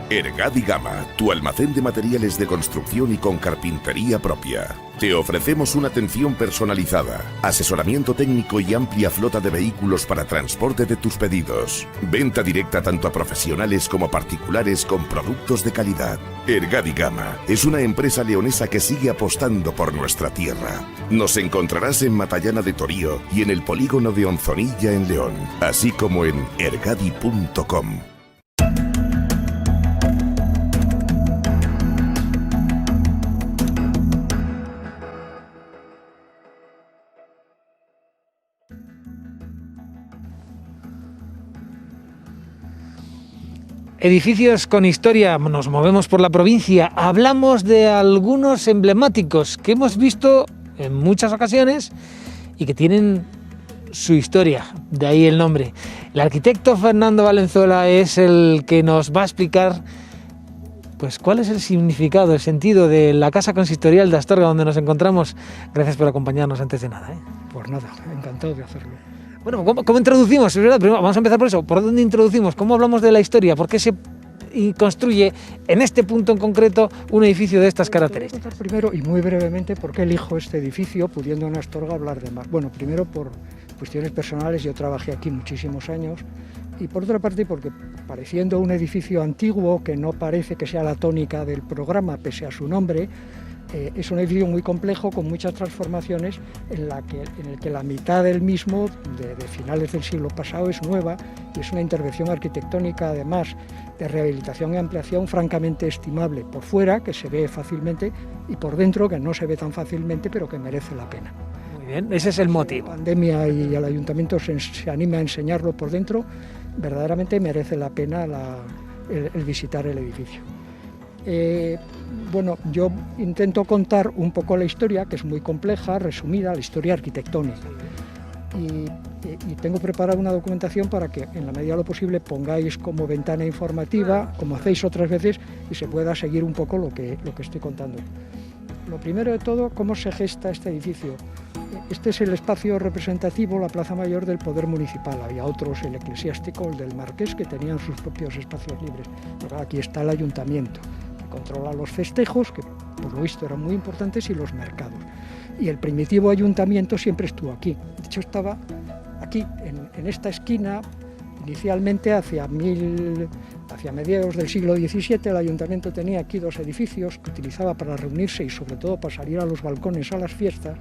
Ergadi Gama, tu almacén de materiales de construcción y con carpintería propia. Te ofrecemos una atención personalizada, asesoramiento técnico y amplia flota de vehículos para transporte de tus pedidos. Venta directa tanto a profesionales como particulares con productos de calidad. Ergadi Gama es una empresa leonesa que sigue apostando por nuestra tierra. Nos encontrarás en Matallana de Torío y en el polígono de Onzonilla en León, así como en ergadi.com. Edificios con historia, nos movemos por la provincia, hablamos de algunos emblemáticos que hemos visto en muchas ocasiones y que tienen su historia, de ahí el nombre. El arquitecto Fernando Valenzuela es el que nos va a explicar pues cuál es el significado, el sentido de la Casa Consistorial de Astorga donde nos encontramos. Gracias por acompañarnos antes de nada. Pues nada, encantado de hacerlo. Bueno, ¿cómo introducimos? Es verdad, primero vamos a empezar por eso. ¿Por dónde introducimos? ¿Cómo hablamos de la historia? ¿Por qué se construye en este punto en concreto un edificio de estas características? Voy a contar primero y muy brevemente por qué elijo este edificio, pudiendo en Astorga hablar de más. Bueno, primero por cuestiones personales, yo trabajé aquí muchísimos años, y por otra parte porque pareciendo un edificio antiguo que no parece que sea la tónica del programa pese a su nombre, es un edificio muy complejo con muchas transformaciones en el que la mitad del mismo de finales del siglo pasado es nueva y es una intervención arquitectónica además de rehabilitación y ampliación francamente estimable por fuera, que se ve fácilmente, y por dentro, que no se ve tan fácilmente pero que merece la pena. Muy bien, ese es el motivo. La pandemia y el ayuntamiento se anima a enseñarlo por dentro, verdaderamente merece la pena el visitar el edificio. Bueno, yo intento contar un poco la historia, que es muy compleja, resumida, la historia arquitectónica. Y tengo preparada una documentación para que, en la medida de lo posible, pongáis como ventana informativa, como hacéis otras veces, y se pueda seguir un poco lo que estoy contando. Lo primero de todo, ¿cómo se gesta este edificio? Este es el espacio representativo, la Plaza Mayor del Poder Municipal. Había otros, el eclesiástico, el del Marqués, que tenían sus propios espacios libres. Pero aquí está el ayuntamiento, que controla los festejos, que por lo visto eran muy importantes, y los mercados. Y el primitivo ayuntamiento siempre estuvo aquí. De hecho, estaba aquí, en esta esquina, inicialmente hacia mediados del siglo XVII, el ayuntamiento tenía aquí dos edificios que utilizaba para reunirse y sobre todo para salir a los balcones a las fiestas,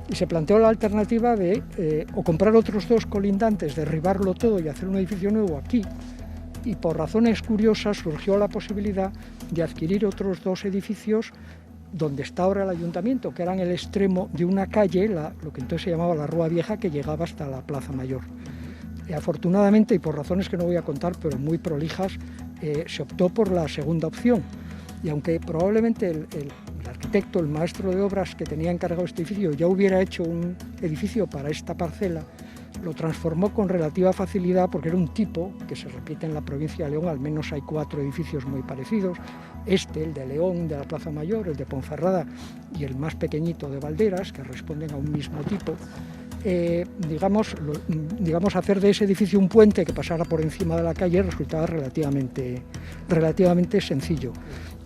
y se planteó la alternativa de o comprar otros dos colindantes, derribarlo todo y hacer un edificio nuevo aquí, y por razones curiosas surgió la posibilidad de adquirir otros dos edificios donde está ahora el ayuntamiento, que eran el extremo de una calle, lo que entonces se llamaba la Rúa Vieja, que llegaba hasta la Plaza Mayor. Afortunadamente, y por razones que no voy a contar, pero muy prolijas, se optó por la segunda opción. Y aunque probablemente el arquitecto, el maestro de obras que tenía encargado este edificio, ya hubiera hecho un edificio para esta parcela, lo transformó con relativa facilidad porque era un tipo que se repite en la provincia de León. Al menos hay 4 edificios muy parecidos, el de León, de la Plaza Mayor, el de Ponferrada y el más pequeñito de Valderas, que responden a un mismo tipo. Digamos, hacer de ese edificio un puente que pasara por encima de la calle resultaba relativamente sencillo.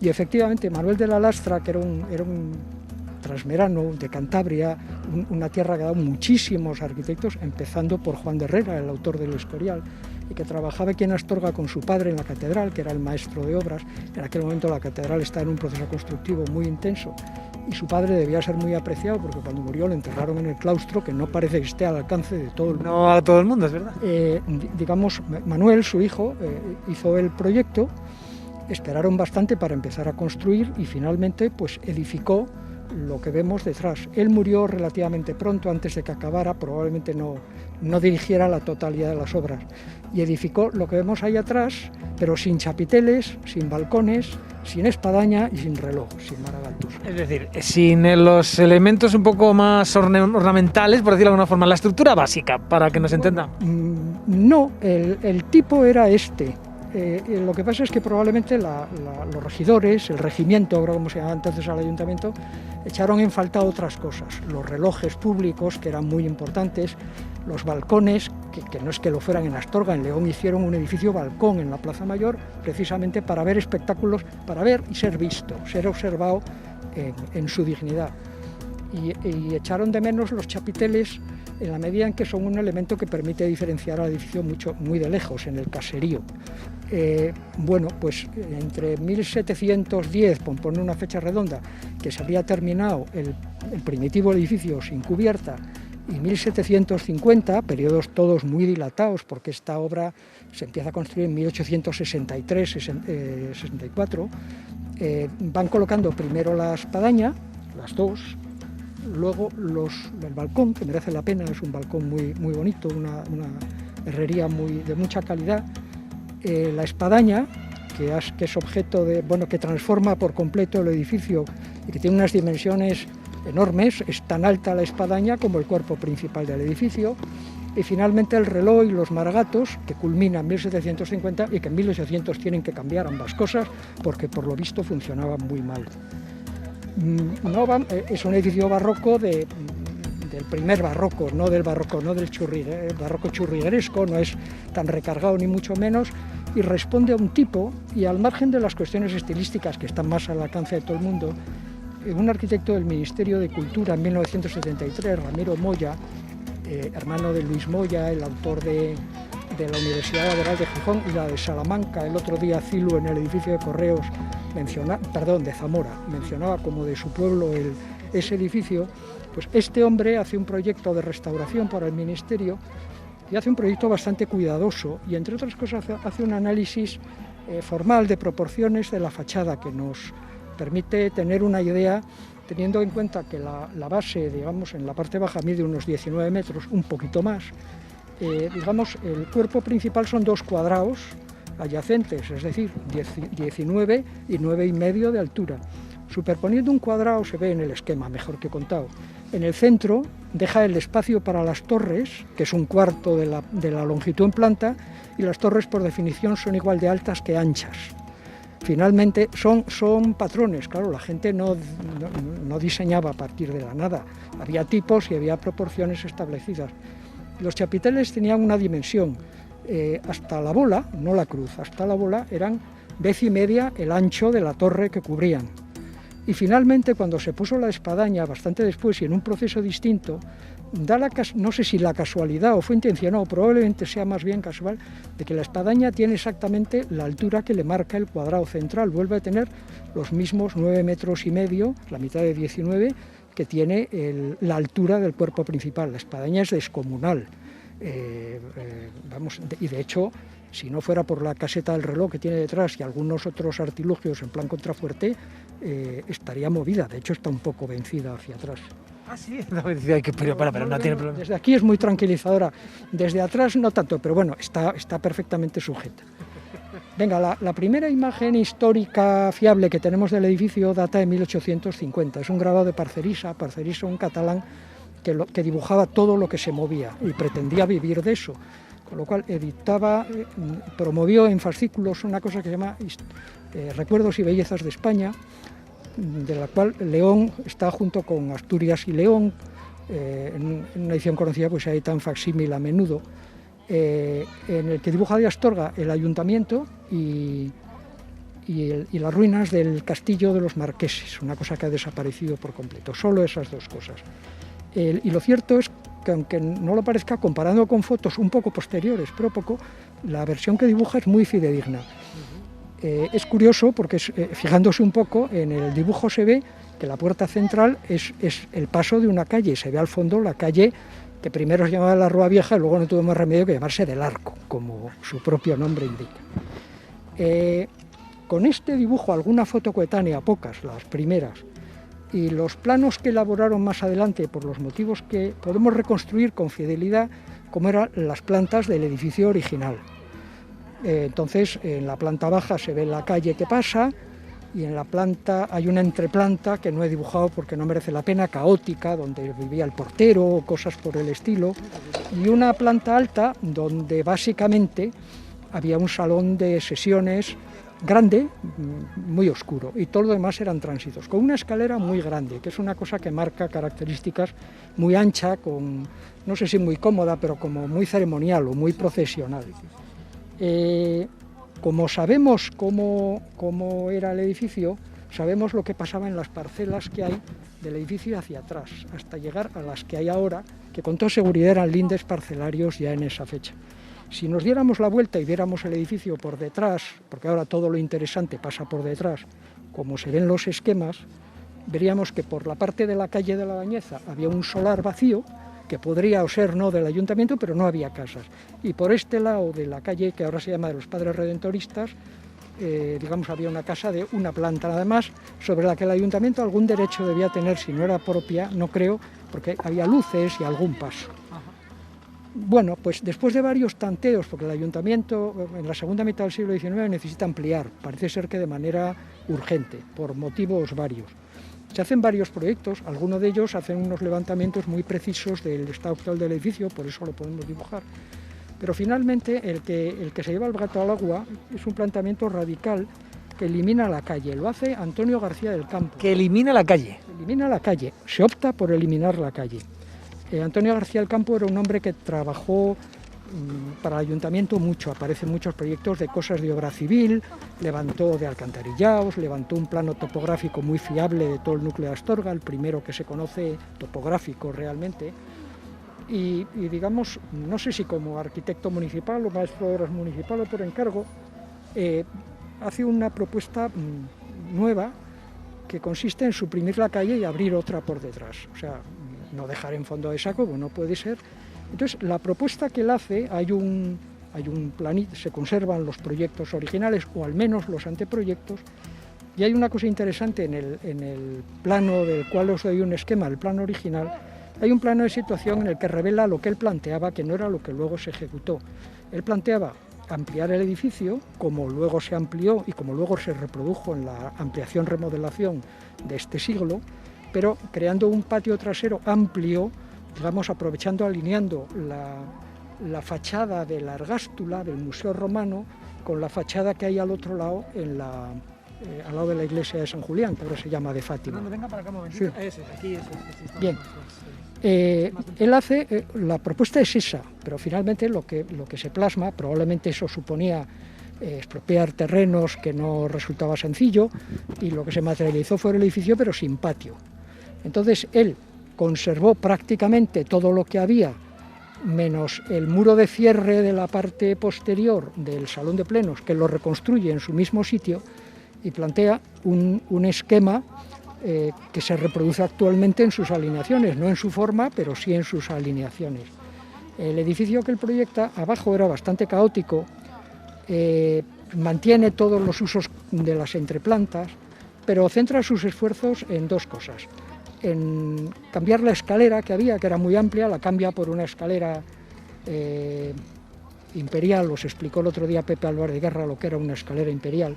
Y efectivamente Manuel de la Lastra, que era un transmerano de Cantabria, una tierra que ha dado muchísimos arquitectos, empezando por Juan de Herrera, el autor del Escorial, y que trabajaba aquí en Astorga con su padre en la catedral, que era el maestro de obras. En aquel momento la catedral está en un proceso constructivo muy intenso, y su padre debía ser muy apreciado porque cuando murió lo enterraron en el claustro, que no parece que esté al alcance de todo el mundo. No a todo el mundo, es verdad. Digamos, Manuel, su hijo, hizo el proyecto, esperaron bastante para empezar a construir y finalmente pues edificó lo que vemos detrás. Él murió relativamente pronto, antes de que acabara, probablemente no dirigiera la totalidad de las obras, y edificó lo que vemos ahí atrás, pero sin chapiteles, sin balcones, sin espadaña y sin reloj, sin maragatos. Es decir, sin los elementos un poco más ornamentales, por decirlo de alguna forma, la estructura básica, para que nos entiendan. No, el tipo era este. Lo que pasa es que probablemente los regidores, el regimiento, ahora como se llamaba entonces al ayuntamiento, echaron en falta otras cosas. Los relojes públicos, que eran muy importantes, los balcones, que no es que lo fueran en Astorga, en León hicieron un edificio balcón en la Plaza Mayor, precisamente para ver espectáculos, para ver y ser visto, ser observado en su dignidad. Y echaron de menos los chapiteles en la medida en que son un elemento que permite diferenciar al edificio muy de lejos, en el caserío. Bueno, pues entre 1710, por poner una fecha redonda, que se habría terminado el primitivo edificio sin cubierta, y 1750, periodos todos muy dilatados, porque esta obra se empieza a construir en 1863-64, van colocando primero la espadaña, las dos, luego el balcón, que merece la pena, es un balcón muy bonito, una herrería de mucha calidad, la espadaña, que es objeto de, que transforma por completo el edificio y que tiene unas dimensiones enormes, es tan alta la espadaña como el cuerpo principal del edificio, y finalmente el reloj y los maragatos, que culminan en 1750 y que en 1800 tienen que cambiar ambas cosas porque por lo visto funcionaban muy mal. Es un edificio barroco del primer barroco, no del barroco churrigueresco, no es tan recargado ni mucho menos, y responde a un tipo, y al margen de las cuestiones estilísticas que están más al alcance de todo el mundo, un arquitecto del Ministerio de Cultura en 1973, Ramiro Moya, hermano de Luis Moya, el autor de la Universidad Laboral de Gijón y la de Salamanca, el otro día Cilu en el edificio de Correos, de Zamora, mencionaba como de su pueblo ese edificio. Pues este hombre hace un proyecto de restauración para el Ministerio y hace un proyecto bastante cuidadoso y, entre otras cosas, hace un análisis formal de proporciones de la fachada que nos permite tener una idea, teniendo en cuenta que la base, digamos, en la parte baja mide unos 19 metros, un poquito más. El cuerpo principal son dos cuadrados adyacentes, es decir, 19 y 9,5 de altura. Superponiendo un cuadrado se ve en el esquema, mejor que contado. En el centro deja el espacio para las torres, que es un cuarto de la longitud en planta, y las torres por definición son igual de altas que anchas. Finalmente son patrones, claro, la gente no diseñaba a partir de la nada, había tipos y había proporciones establecidas. Los chapiteles tenían una dimensión, hasta la bola, no la cruz, hasta la bola eran 10,5 el ancho de la torre que cubrían. Y finalmente, cuando se puso la espadaña, bastante después y en un proceso distinto, no sé si la casualidad o fue intencionado, probablemente sea más bien casual, de que la espadaña tiene exactamente la altura que le marca el cuadrado central, vuelve a tener los mismos 9,5 metros, la mitad de 19, que tiene la altura del cuerpo principal. La espadaña es descomunal. Y de hecho, si no fuera por la caseta del reloj que tiene detrás y algunos otros artilugios en plan contrafuerte, estaría movida. De hecho, está un poco vencida hacia atrás. Ah, sí, pero no tiene problema. Desde aquí es muy tranquilizadora. Desde atrás no tanto, pero bueno, está perfectamente sujeta. Venga, la primera imagen histórica fiable que tenemos del edificio data de 1850. Es un grabado de Parcerisa, un catalán que dibujaba todo lo que se movía y pretendía vivir de eso. Con lo cual promovió en fascículos una cosa que se llama Recuerdos y Bellezas de España, de la cual León está junto con Asturias y León, en una edición conocida, pues hay tan facsímil a menudo, en el que dibuja de Astorga el ayuntamiento y las ruinas del castillo de los marqueses, una cosa que ha desaparecido por completo, solo esas dos cosas. Y lo cierto es que, aunque no lo parezca, comparando con fotos un poco posteriores, pero poco, la versión que dibuja es muy fidedigna. Es curioso porque, fijándose un poco, en el dibujo se ve que la puerta central es el paso de una calle, se ve al fondo la calle que primero se llamaba la Rúa Vieja y luego no tuvo más remedio que llamarse del Arco, como su propio nombre indica. Con este dibujo, alguna foto coetánea, pocas, las primeras, y los planos que elaboraron más adelante, por los motivos que podemos reconstruir con fidelidad, como eran las plantas del edificio original. Entonces, en la planta baja se ve la calle que pasa, y en la planta hay una entreplanta que no he dibujado porque no merece la pena, caótica, donde vivía el portero o cosas por el estilo, y una planta alta donde básicamente había un salón de sesiones grande, muy oscuro, y todo lo demás eran tránsitos, con una escalera muy grande, que es una cosa que marca características, muy ancha, con, no sé si muy cómoda, pero como muy ceremonial o muy procesional. Como sabemos cómo era el edificio, sabemos lo que pasaba en las parcelas que hay del edificio hacia atrás, hasta llegar a las que hay ahora, que con toda seguridad eran lindes parcelarios ya en esa fecha. Si nos diéramos la vuelta y viéramos el edificio por detrás, porque ahora todo lo interesante pasa por detrás, como se ven los esquemas, veríamos que por la parte de la calle de la Bañeza había un solar vacío, que podría o ser no del ayuntamiento, pero no había casas. Y por este lado de la calle, que ahora se llama de los Padres Redentoristas, digamos, había una casa de una planta nada más, sobre la que el ayuntamiento algún derecho debía tener, si no era propia, no creo, porque había luces y algún paso. Bueno, pues después de varios tanteos, porque el ayuntamiento en la segunda mitad del siglo XIX necesita ampliar, parece ser que de manera urgente, por motivos varios. Se hacen varios proyectos, algunos de ellos hacen unos levantamientos muy precisos del estado actual del edificio, por eso lo podemos dibujar. Pero finalmente el que se lleva el gato al agua es un planteamiento radical que elimina la calle. Lo hace Antonio García del Campo. Que elimina la calle. Elimina la calle, se opta por eliminar la calle. Antonio García del Campo era un hombre que trabajó para el ayuntamiento mucho, aparecen muchos proyectos de cosas de obra civil, levantó de alcantarillados, levantó un plano topográfico muy fiable de todo el núcleo de Astorga, el primero que se conoce topográfico realmente, y digamos, no sé si como arquitecto municipal o maestro de obras municipal o por encargo, hace una propuesta nueva que consiste en suprimir la calle y abrir otra por detrás, o sea, no dejar en fondo de saco, pues no puede ser. Entonces, la propuesta que él hace, hay un planito, se conservan los proyectos originales, o al menos los anteproyectos, y hay una cosa interesante en el plano del cual os doy un esquema, el plano original, hay un plano de situación en el que revela lo que él planteaba, que no era lo que luego se ejecutó. Él planteaba ampliar el edificio, como luego se amplió y como luego se reprodujo en la ampliación-remodelación de este siglo, pero creando un patio trasero amplio, digamos, aprovechando, alineando la fachada de la Argástula, del Museo Romano, con la fachada que hay al otro lado, al lado de la iglesia de San Julián, que ahora se llama de Fátima. Venga para acá un momentito. Sí. Aquí. Bien. Él hace, la propuesta es esa, pero finalmente lo que se plasma, probablemente eso suponía expropiar terrenos, que no resultaba sencillo, y lo que se materializó fue el edificio, pero sin patio. Entonces él conservó prácticamente todo lo que había, menos el muro de cierre de la parte posterior del salón de plenos, que lo reconstruye en su mismo sitio y plantea un esquema que se reproduce actualmente en sus alineaciones, no en su forma, pero sí en sus alineaciones. El edificio que él proyecta abajo era bastante caótico, mantiene todos los usos de las entreplantas, pero centra sus esfuerzos en dos cosas. En cambiar la escalera que había, que era muy amplia, la cambia por una escalera imperial, os explicó el otro día Pepe Álvarez de Guerra lo que era una escalera imperial,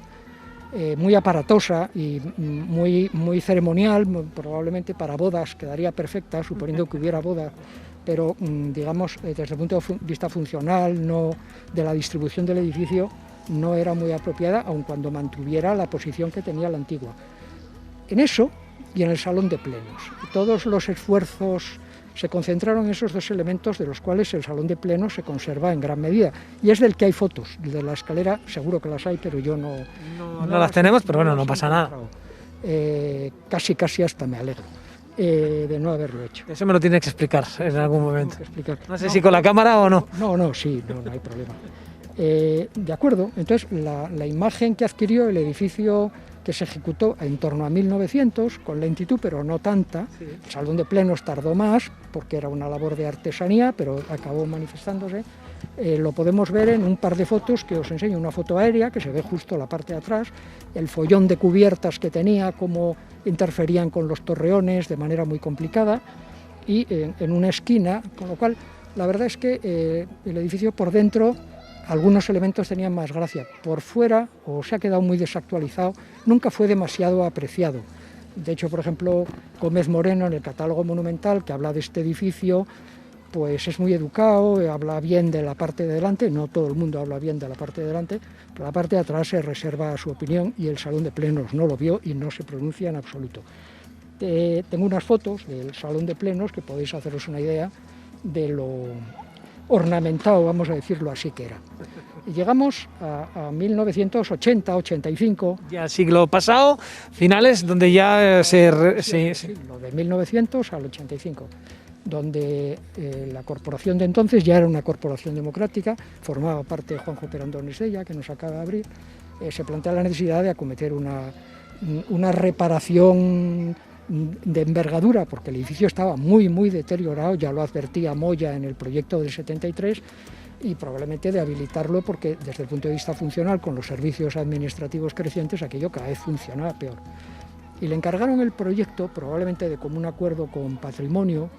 muy aparatosa y muy ceremonial, probablemente para bodas quedaría perfecta, suponiendo que hubiera bodas, pero digamos, desde el punto de vista funcional, no de la distribución del edificio, no era muy apropiada, aun cuando mantuviera la posición que tenía la antigua. En eso y en el salón de plenos. Todos los esfuerzos se concentraron en esos dos elementos, de los cuales el salón de plenos se conserva en gran medida. Y es del que hay fotos. De la escalera seguro que las hay, pero yo no las tenemos, pero bueno, no pasa nada. Casi hasta me alegro de no haberlo hecho. Eso me lo tienes que explicar en algún momento. No sé si con la la cámara o no. No hay problema. De acuerdo, entonces la imagen que adquirió el edificio, que se ejecutó en torno a 1900, con lentitud, pero no tanta. Sí. El salón de plenos tardó más, porque era una labor de artesanía, pero acabó manifestándose. Lo podemos ver en un par de fotos que os enseño, una foto aérea, que se ve justo la parte de atrás, el follón de cubiertas que tenía, cómo interferían con los torreones de manera muy complicada, y en una esquina, con lo cual, la verdad es que el edificio por dentro, algunos elementos tenían más gracia. Por fuera, o se ha quedado muy desactualizado, nunca fue demasiado apreciado. De hecho, por ejemplo, Gómez Moreno, en el catálogo monumental, que habla de este edificio, pues es muy educado, habla bien de la parte de delante, no todo el mundo habla bien de la parte de delante, pero la parte de atrás se reserva su opinión y el salón de plenos no lo vio y no se pronuncia en absoluto. Tengo unas fotos del salón de plenos que podéis haceros una idea de lo ornamentado, vamos a decirlo así, que era. Y llegamos a 1980-85. Ya siglo pasado, finales, donde ya sí, lo de 1900 al 85, donde la corporación de entonces ya era una corporación democrática, formaba parte de Juanjo Perandones de ella, que nos acaba de abrir. Se plantea la necesidad de acometer una reparación de envergadura, porque el edificio estaba muy deteriorado, ya lo advertía Moya en el proyecto del 73, y probablemente de habilitarlo porque desde el punto de vista funcional, con los servicios administrativos crecientes, aquello cada vez funcionaba peor. Y le encargaron el proyecto, probablemente de común acuerdo con Patrimonio,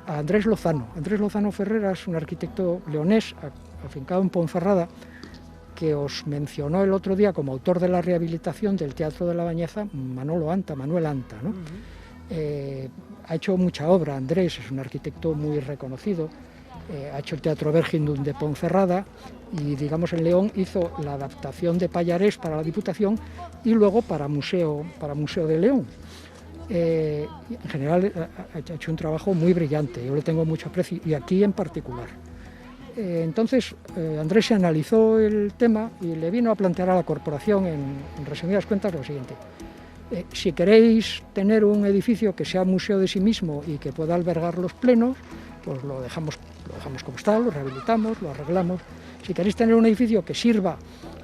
a Andrés Lozano. Andrés Lozano Ferreras, un arquitecto leonés afincado en Ponferrada, que os mencionó el otro día como autor de la rehabilitación del Teatro de la Bañeza, Manuel Anta, ¿no? Ha hecho mucha obra. Andrés es un arquitecto muy reconocido, ha hecho el Teatro Vergindum de Ponferrada y, digamos, en León hizo la adaptación de Pallarés para la Diputación y luego para Museo de León. En general ha hecho un trabajo muy brillante, yo le tengo mucho aprecio, y aquí en particular. Entonces Andrés se analizó el tema y le vino a plantear a la corporación, en resumidas cuentas, lo siguiente: si queréis tener un edificio que sea museo de sí mismo y que pueda albergar los plenos, pues lo dejamos como está, lo rehabilitamos, lo arreglamos. Si queréis tener un edificio que sirva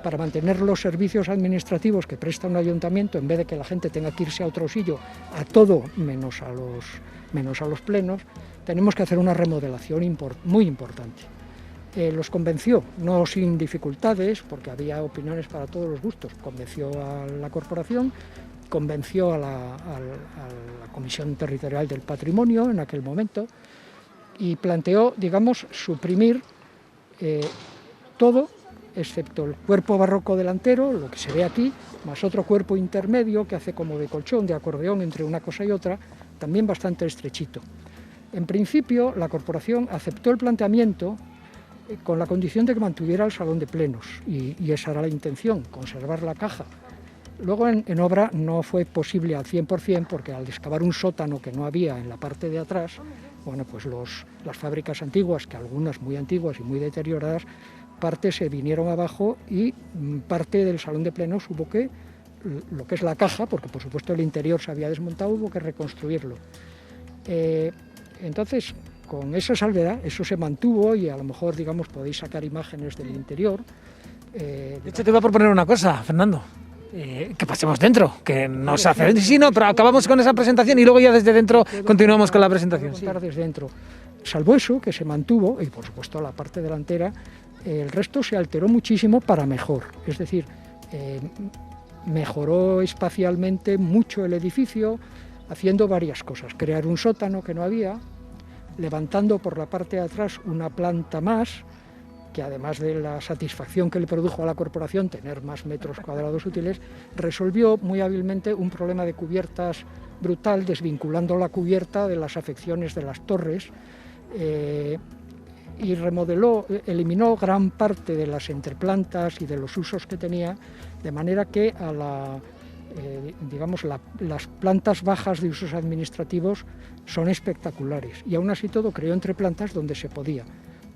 para mantener los servicios administrativos que presta un ayuntamiento, en vez de que la gente tenga que irse a otro sitio, a todo menos a los plenos, tenemos que hacer una remodelación muy importante. Los convenció, no sin dificultades, porque había opiniones para todos los gustos. Convenció a la corporación, convenció a la Comisión Territorial del Patrimonio en aquel momento, y planteó, digamos, suprimir todo, excepto el cuerpo barroco delantero, lo que se ve aquí, más otro cuerpo intermedio que hace como de colchón, de acordeón entre una cosa y otra, también bastante estrechito. En principio, la corporación aceptó el planteamiento con la condición de que mantuviera el salón de plenos, y esa era la intención, conservar la caja. Luego en obra no fue posible al 100%, porque al excavar un sótano que no había en la parte de atrás, bueno, pues las fábricas antiguas, que algunas muy antiguas y muy deterioradas, parte se vinieron abajo y parte del salón de plenos hubo que, lo que es la caja, porque por supuesto el interior se había desmontado, hubo que reconstruirlo. Entonces, con esa salvedad, eso se mantuvo, y a lo mejor, digamos, podéis sacar imágenes del interior. De hecho, te voy a proponer una cosa, Fernando. Que pasemos dentro, que nos hace... Sí, no, pero acabamos con esa presentación y luego ya desde dentro continuamos con la presentación. Sí. Desde dentro. Salvo eso, que se mantuvo, y por supuesto la parte delantera, el resto se alteró muchísimo para mejor. Es decir, mejoró espacialmente mucho el edificio, haciendo varias cosas. Crear un sótano que no había, levantando por la parte de atrás una planta más, que además de la satisfacción que le produjo a la corporación tener más metros cuadrados útiles, resolvió muy hábilmente un problema de cubiertas brutal, desvinculando la cubierta de las afecciones de las torres, y eliminó gran parte de las entreplantas y de los usos que tenía, de manera que las plantas bajas de usos administrativos son espectaculares, y aún así todo creó entreplantas donde se podía,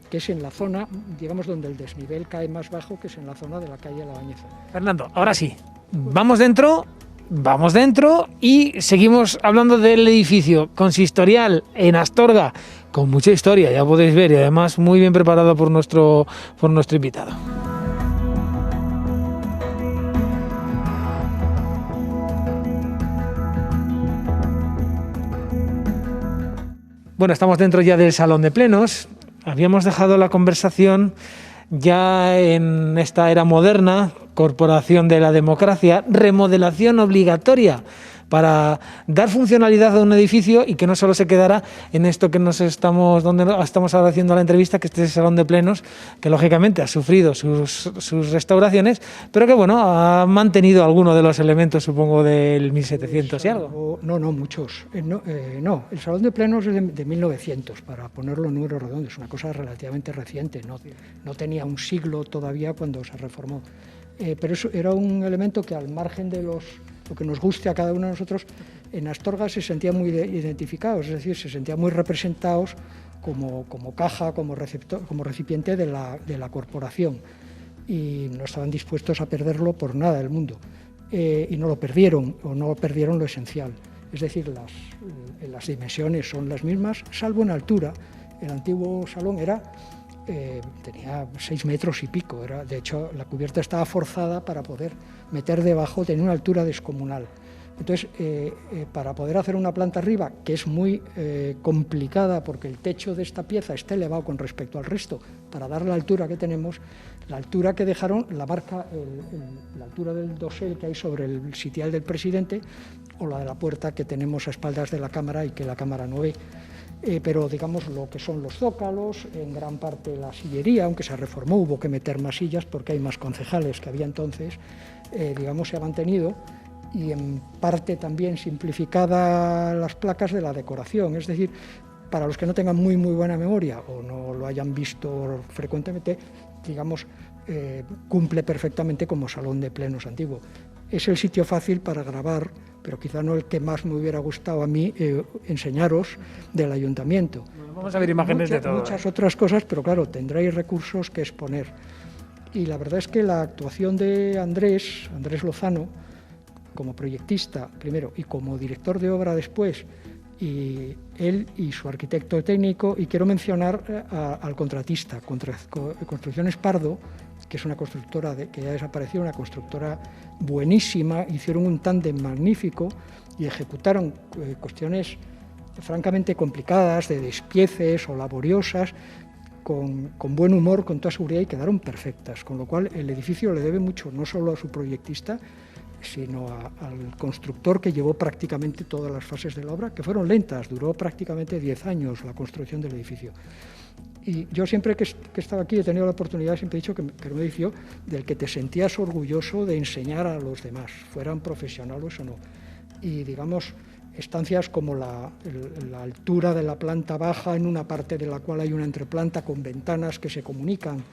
que es en la zona, digamos, donde el desnivel cae más bajo, que es en la zona de la calle La Bañeza. Fernando, ahora sí, vamos dentro y seguimos hablando del edificio consistorial en Astorga, con mucha historia, ya podéis ver, y además muy bien preparado por nuestro invitado. Bueno, estamos dentro ya del salón de plenos. Habíamos dejado la conversación ya en esta era moderna, corporación de la democracia, remodelación obligatoria para dar funcionalidad a un edificio y que no solo se quedara en esto que donde estamos ahora haciendo la entrevista, que este es el salón de plenos, que lógicamente ha sufrido sus restauraciones, pero que bueno, ha mantenido algunos de los elementos, supongo, del 1700 y algo. No, muchos. No, el salón de plenos es de 1900, para ponerlo en números redondos, es una cosa relativamente reciente, no tenía un siglo todavía cuando se reformó. Pero eso era un elemento que, al margen de lo que nos guste a cada uno de nosotros, en Astorga se sentían muy identificados, es decir, se sentían muy representados como caja, como recipiente de la corporación, y no estaban dispuestos a perderlo por nada del mundo. Y no lo perdieron, o no perdieron lo esencial. Es decir, las dimensiones son las mismas, salvo en altura. El antiguo salón tenía 6 metros y pico. De hecho, la cubierta estaba forzada para poder meter debajo, tenía una altura descomunal. Entonces, para poder hacer una planta arriba, que es muy complicada porque el techo de esta pieza está elevado con respecto al resto, para dar la altura que tenemos, la altura que dejaron la marca la altura del dosel que hay sobre el sitial del presidente, o la de la puerta que tenemos a espaldas de la cámara y que la cámara no ve. Pero digamos lo que son los zócalos, en gran parte la sillería, aunque se reformó, hubo que meter más sillas porque hay más concejales que había entonces, digamos se ha mantenido, y en parte también simplificada las placas de la decoración. Es decir, para los que no tengan muy buena memoria o no lo hayan visto frecuentemente, digamos, cumple perfectamente como salón de plenos antiguo. Es el sitio fácil para grabar, pero quizá no el que más me hubiera gustado a mí enseñaros del ayuntamiento. Vamos a ver imágenes de todo. Muchas otras cosas, pero claro, tendréis recursos que exponer. Y la verdad es que la actuación de Andrés Lozano, como proyectista primero y como director de obra después, y él y su arquitecto técnico, y quiero mencionar al contratista, Construcciones Pardo, que es una constructora que ya desapareció, una constructora buenísima, hicieron un tándem magnífico y ejecutaron cuestiones francamente complicadas, de despieces o laboriosas, con buen humor, con toda seguridad, y quedaron perfectas, con lo cual el edificio le debe mucho no solo a su proyectista, sino al constructor que llevó prácticamente todas las fases de la obra, que fueron lentas, duró prácticamente 10 años la construcción del edificio. Y yo siempre que he estado aquí he tenido la oportunidad, siempre he dicho que era un edificio del que te sentías orgulloso de enseñar a los demás, fueran profesionales o no. Y digamos, estancias como la altura de la planta baja, en una parte de la cual hay una entreplanta con ventanas que se comunican,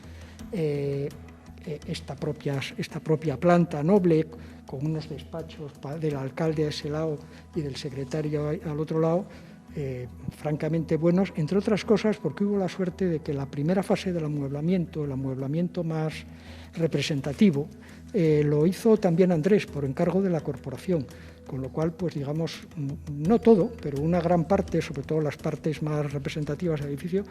esta propia planta noble, con unos despachos del alcalde a ese lado y del secretario al otro lado, francamente buenos, entre otras cosas porque hubo la suerte de que la primera fase del amueblamiento, el amueblamiento más representativo, lo hizo también Andrés por encargo de la corporación, con lo cual, pues digamos, no todo, pero una gran parte, sobre todo las partes más representativas del edificio,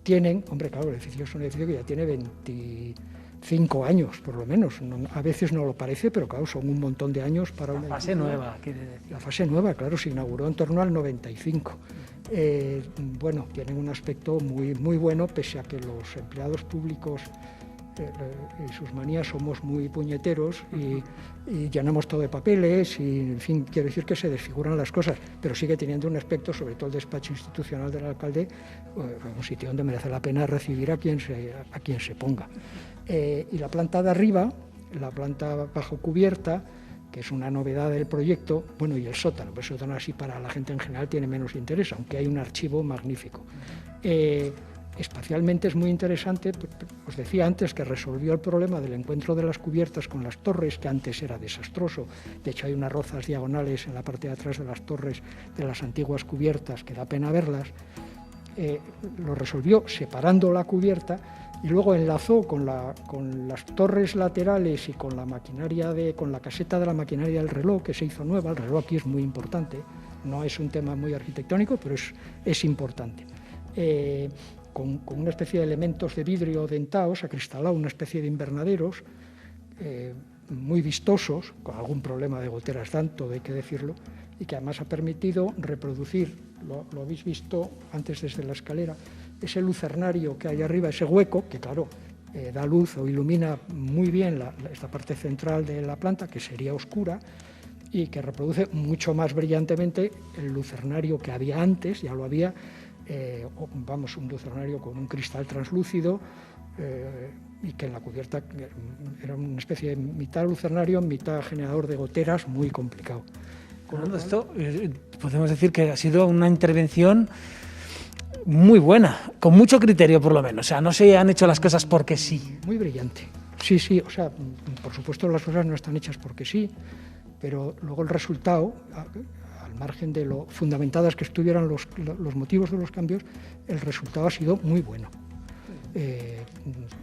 tienen, hombre, claro, el edificio es un edificio que ya tiene 25 años, por lo menos. A veces no lo parece, pero claro, son un montón de años para una fase nueva, quiere decir. La fase nueva, claro, se inauguró en torno al 95. Bueno, tienen un aspecto muy bueno, pese a que los empleados públicos y sus manías somos muy puñeteros y llenamos todo de papeles y, en fin, quiero decir que se desfiguran las cosas, pero sigue teniendo un aspecto, sobre todo el despacho institucional del alcalde, un sitio donde merece la pena recibir a quien se ponga. Y la planta de arriba, la planta bajo cubierta, que es una novedad del proyecto, bueno, y el sótano, pues el sótano así para la gente en general tiene menos interés, aunque hay un archivo magnífico. Espacialmente es muy interesante, os decía antes que resolvió el problema del encuentro de las cubiertas con las torres, que antes era desastroso. De hecho, hay unas rozas diagonales en la parte de atrás de las torres de las antiguas cubiertas que da pena verlas. Lo resolvió separando la cubierta y luego enlazó con las torres laterales y con la maquinaria con la caseta de la maquinaria del reloj, que se hizo nueva. El reloj aquí es muy importante, no es un tema muy arquitectónico, pero es importante. Con una especie de elementos de vidrio dentados, acristalado, una especie de invernaderos muy vistosos, con algún problema de goteras tanto, hay que decirlo, y que además ha permitido reproducir, lo habéis visto antes desde la escalera, ese lucernario que hay arriba, ese hueco, que claro, da luz o ilumina muy bien esta parte central de la planta, que sería oscura, y que reproduce mucho más brillantemente el lucernario que había antes, ya lo había, un lucernario con un cristal translúcido, y que en la cubierta era una especie de mitad lucernario, mitad generador de goteras, muy complicado. Esto podemos decir que ha sido una intervención muy buena, con mucho criterio por lo menos, o sea, no se han hecho las cosas porque sí. Muy brillante, sí, o sea, por supuesto las cosas no están hechas porque sí, pero luego el resultado, al margen de lo fundamentadas que estuvieran los motivos de los cambios, el resultado ha sido muy bueno.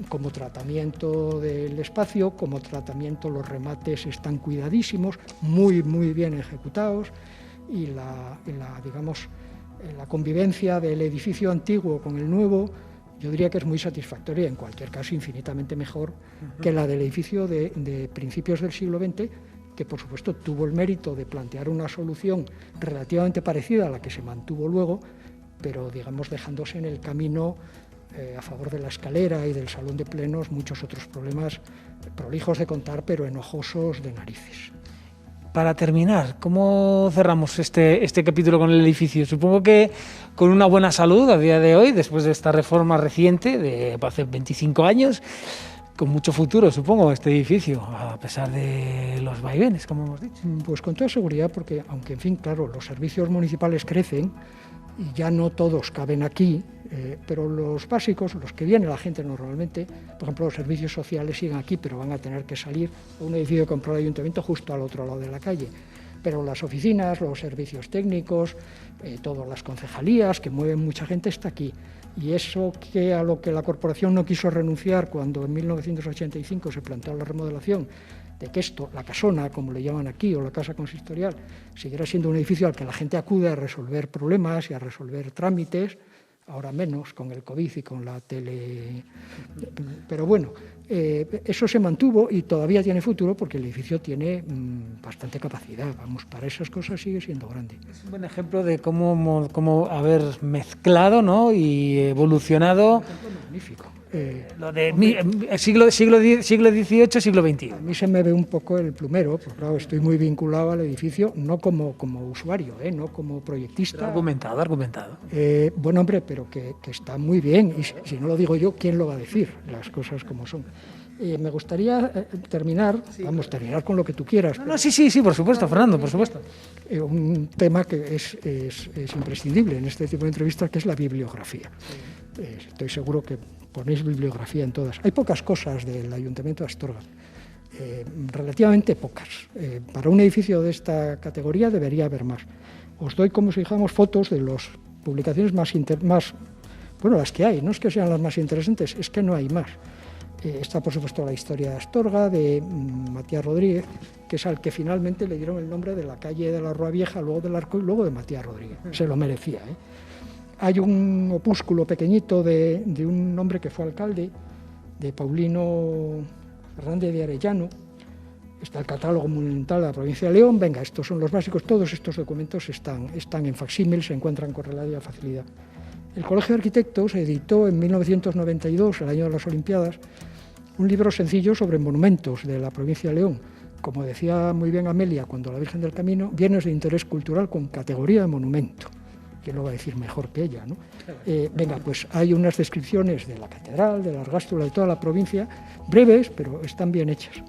Como tratamiento del espacio, como tratamiento los remates están cuidadísimos, muy bien ejecutados, y la convivencia del edificio antiguo con el nuevo, yo diría que es muy satisfactoria, en cualquier caso infinitamente mejor que la del edificio de principios del siglo XX, que por supuesto tuvo el mérito de plantear una solución relativamente parecida a la que se mantuvo luego, pero digamos dejándose en el camino, a favor de la escalera y del salón de plenos, muchos otros problemas prolijos de contar, pero enojosos de narices. Para terminar, ¿cómo cerramos este capítulo con el edificio? Supongo que con una buena salud a día de hoy, después de esta reforma reciente de hace 25 años, con mucho futuro, supongo, este edificio, a pesar de los vaivenes, como hemos dicho. Pues con toda seguridad, porque aunque, en fin, claro, los servicios municipales crecen y ya no todos caben aquí, pero los básicos, los que viene la gente normalmente, por ejemplo, los servicios sociales siguen aquí, pero van a tener que salir a un edificio que compró el ayuntamiento justo al otro lado de la calle. Pero las oficinas, los servicios técnicos, todas las concejalías que mueven mucha gente está aquí. Y eso que a lo que la corporación no quiso renunciar cuando en 1985 se planteó la remodelación, de que esto, la casona, como le llaman aquí, o la casa consistorial, siguiera siendo un edificio al que la gente acude a resolver problemas y a resolver trámites, ahora menos con el COVID y con la tele. Pero bueno, eso se mantuvo y todavía tiene futuro porque el edificio tiene bastante capacidad. Vamos, para esas cosas sigue siendo grande. Es un buen ejemplo de cómo haber mezclado, ¿no?, y evolucionado. Un ejemplo magnífico. Lo de siglo XVIII, siglo XXI. A mí se me ve un poco el plumero, porque claro, estoy muy vinculado al edificio, no como usuario, no como proyectista. Pero argumentado. Bueno, hombre, pero que está muy bien, y si no lo digo yo, ¿quién lo va a decir? Las cosas como son. Me gustaría terminar con lo que tú quieras. Sí, por supuesto, Fernando, por supuesto. Un tema que es imprescindible en este tipo de entrevistas, que es la bibliografía. Estoy seguro que ponéis bibliografía en todas. Hay pocas cosas del Ayuntamiento de Astorga, relativamente pocas. Para un edificio de esta categoría debería haber más. Os doy, como si dijéramos, fotos de las publicaciones más las que hay. No es que sean las más interesantes, es que no hay más. Está, por supuesto, la historia de Astorga, de Matías Rodríguez, que es al que finalmente le dieron el nombre de la calle de la Rua Vieja, luego del Arco y luego de Matías Rodríguez. Se lo merecía, Hay un opúsculo pequeñito de un hombre que fue alcalde, de Paulino Fernández de Arellano. Está el catálogo monumental de la provincia de León. Venga, estos son los básicos. Todos estos documentos están en facsímil, se encuentran con relativa facilidad. El Colegio de Arquitectos editó en 1992, el año de las Olimpiadas, un libro sencillo sobre monumentos de la provincia de León. Como decía muy bien Amelia, cuando la Virgen del Camino, bienes de interés cultural con categoría de monumento. ¿Quién lo va a decir mejor que ella, no? Venga, pues hay unas descripciones de la catedral, de la Argástula, de toda la provincia, breves, pero están bien hechas.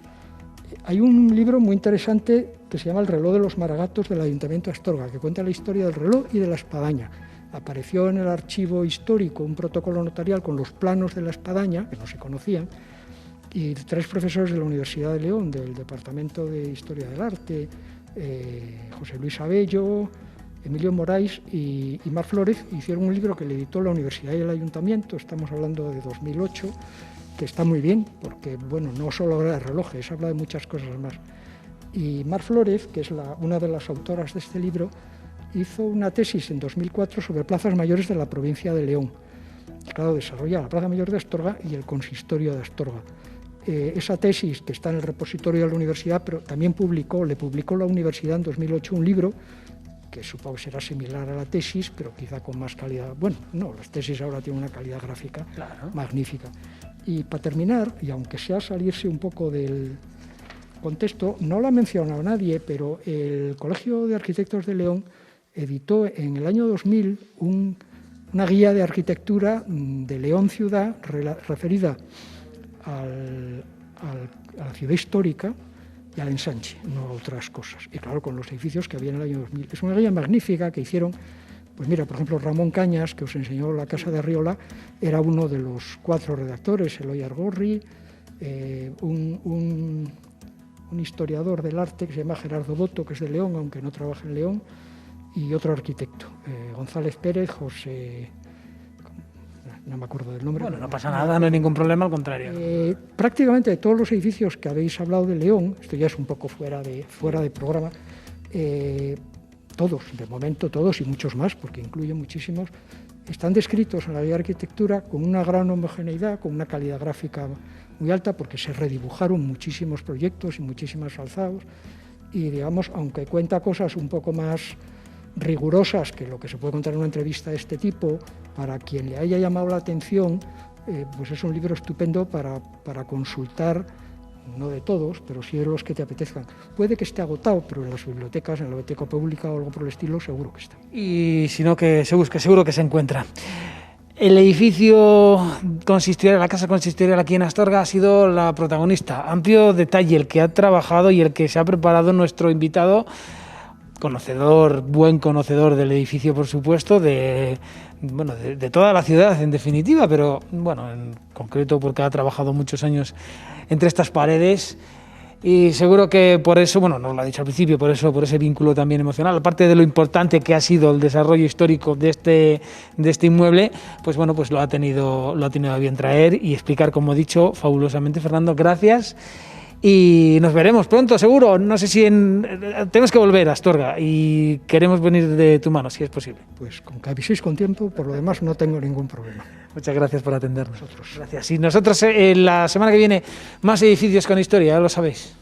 Hay un libro muy interesante que se llama El reloj de los Maragatos del Ayuntamiento de Astorga, que cuenta la historia del reloj y de la espadaña. Apareció en el archivo histórico un protocolo notarial con los planos de la espadaña, que no se conocían, y 3 profesores de la Universidad de León, del Departamento de Historia del Arte, José Luis Abello, Emilio Moraes y Mar Flórez, hicieron un libro que le editó la Universidad y el Ayuntamiento, estamos hablando de 2008, que está muy bien, porque bueno, no solo habla de relojes, habla de muchas cosas más. Y Mar Flórez, que es una de las autoras de este libro, hizo una tesis en 2004 sobre plazas mayores de la provincia de León. Claro, desarrolla la Plaza Mayor de Astorga y el Consistorio de Astorga. Esa tesis, que está en el repositorio de la universidad, pero también le publicó la universidad en 2008 un libro que supongo que será similar a la tesis, pero quizá con más calidad. Bueno, no, las tesis ahora tienen una calidad gráfica magnífica. Y para terminar, y aunque sea salirse un poco del contesto, no lo ha mencionado nadie, pero el Colegio de Arquitectos de León editó en el año 2000 una guía de arquitectura de León ciudad referida a la ciudad histórica y al ensanche, no a otras cosas. Y claro, con los edificios que había en el año 2000. Es una guía magnífica que hicieron, pues mira, por ejemplo, Ramón Cañas, que os enseñó la Casa de Arriola, era uno de los 4 redactores, Eloy Argorri, un historiador del arte que se llama Gerardo Boto, que es de León, aunque no trabaja en León, y otro arquitecto, González Pérez, José... no me acuerdo del nombre. Bueno, no pasa nada, no hay ningún problema, al contrario. Prácticamente todos los edificios que habéis hablado de León, esto ya es un poco fuera de programa, todos, de momento todos y muchos más, porque incluyen muchísimos, están descritos en la guía de arquitectura con una gran homogeneidad, con una calidad gráfica muy alta, porque se redibujaron muchísimos proyectos y muchísimos alzados, y digamos, aunque cuenta cosas un poco más rigurosas que lo que se puede contar en una entrevista de este tipo, para quien le haya llamado la atención, pues es un libro estupendo para consultar, no de todos, pero sí de los que te apetezcan. Puede que esté agotado, pero en las bibliotecas, en la biblioteca pública o algo por el estilo, seguro que está. Y si no, que se busque, seguro que se encuentra. El edificio consistorial, la casa consistorial aquí en Astorga ha sido la protagonista. Amplio detalle el que ha trabajado y el que se ha preparado nuestro invitado, buen conocedor del edificio, por supuesto, de toda la ciudad, en definitiva, pero bueno, en concreto porque ha trabajado muchos años entre estas paredes. Y seguro que por eso, bueno, nos lo ha dicho al principio, por ese vínculo también emocional, aparte de lo importante que ha sido el desarrollo histórico de este inmueble, pues bueno, pues lo ha tenido a bien traer y explicar, como he dicho, fabulosamente. Fernando, gracias. Y nos veremos pronto, seguro. No sé si tenemos que volver a Astorga y queremos venir de tu mano, si es posible. Pues con que aviséis con tiempo, por lo demás no tengo ningún problema. Muchas gracias por atendernos. Gracias. Y nosotros la semana que viene más edificios con historia, ya lo sabéis.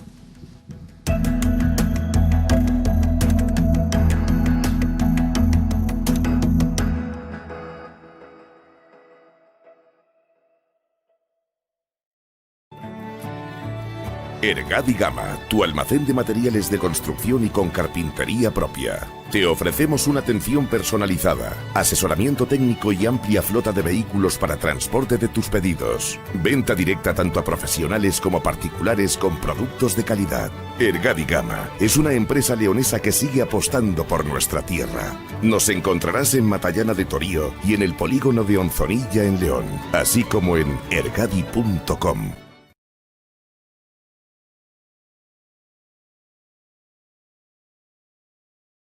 Ergadi Gama, tu almacén de materiales de construcción y con carpintería propia. Te ofrecemos una atención personalizada, asesoramiento técnico y amplia flota de vehículos para transporte de tus pedidos. Venta directa tanto a profesionales como a particulares con productos de calidad. Ergadi Gama es una empresa leonesa que sigue apostando por nuestra tierra. Nos encontrarás en Matallana de Torío y en el polígono de Onzonilla en León, así como en ergadi.com.